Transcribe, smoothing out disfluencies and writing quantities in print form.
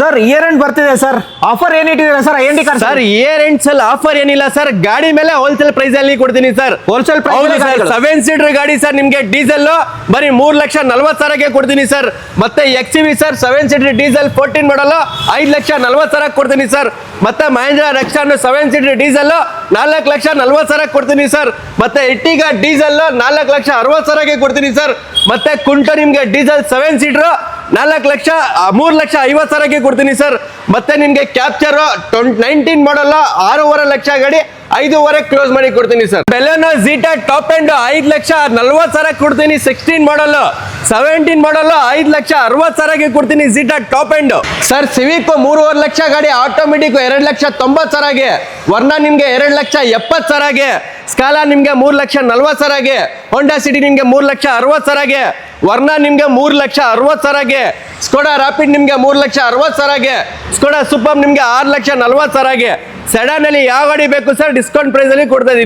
Sir year end ಬರ್ತಿದೆ sir, offer ಏನಿಟ್ಟಿದ್ದೀರಾ sir? I N D card sir year ends ಅಲ್ಲಿ offer ಏನಿಲ್ಲ sir, ಗಾಡಿ ಮೇಲೆ ಹೋಲ್ಸೇಲ್ ಪ್ರೈಸ್ ಅಲ್ಲಿ ಕೊಡ್ತೀನಿ sir. Wholesale price sir 7 seater ಗಾಡಿ ಸರ್, ನಿಮ್ಗೆ ಡೀಸೆಲ್ ಬರೀ 3,40,000 ಕೊಡ್ತೀನಿ ಸರ್. ಮತ್ತೆ XUV sir 7 seater diesel 14 model 5,40,000 ಕೊಡ್ತೀನಿ ಸರ್. ಮತ್ತೆ ಮಹೇಂದ್ರ ನೆಕ್ಸಾನ್ 7 ಸೀಟರ್ ಡೀಸೆಲ್ 4,40,000 ಕೊಡ್ತೀನಿ ಸರ್. ಮತ್ತೆ ಎರ್ಟಿಗಾ ಡೀಸೆಲ್ 4,60,000 ಕೊಡ್ತೀನಿ ಸರ್. ಮತ್ತೆ ಕುಂಟ ನಿಮ್ಗೆ ಡೀಸೆಲ್ 7 ಸೀಟರ್ 3,50,000 ಕೊಡ್ತೀನಿ ಸರ್. ಮತ್ತೆ ನಿಮ್ಗೆ ಕ್ಯಾಪ್ಚರ್ 19 ಮಾಡಲ್ 6.5 ಲಕ್ಷ ಗಾಡಿ 5.5 ಕ್ಲೋಸ್ ಮಾಡಿ ಕೊಡ್ತೀನಿ ಸರ್. ಬೆಲೆನೋ ಝೀಟಾ ಟಾಪ್ ಎಂಡ್ 5,40,000 ಕೊಡ್ತೀನಿ. 16 ಮಾಡಲ್ 17 ಮಾಡಲ್ 5,60,000 ಕೊಡ್ತೀನಿ zeta top end sir. Civic 3.5 lakh ಗಾಡಿ ಆಟೋಮೆಟಿಕ್ 2,90,000. ವರ್ನಾ ನಿಮ್ಗೆ 2,70,000. ಸ್ಕಾಲಾ ನಿಮ್ಗೆ 3,40,000. ಹೋಂಡಾ ಸಿಟಿ ನಿಮ್ಗೆ 3,60,000. ವರ್ನಾ ನಿಮ್ಗೆ 3,60,000. ಸ್ಕೋಡಾ ರಾಪಿಡ್ ನಿಮ್ಗೆ 3,60,000. ಸ್ಕೋಡಾ ಸೂಪರ್ ನಿಮ್ಗೆ 6,40,000. ಸೆಡನ್ ಅಲ್ಲಿ ಯಾವ ಗಾಡಿ ಬೇಕು ಸರ್ ಡಿಸ್ಕೌಂಟ್ ಪ್ರೈಸ್ ಅಲ್ಲಿ ಕೊಡ್ತಾ ಇದೀನಿ.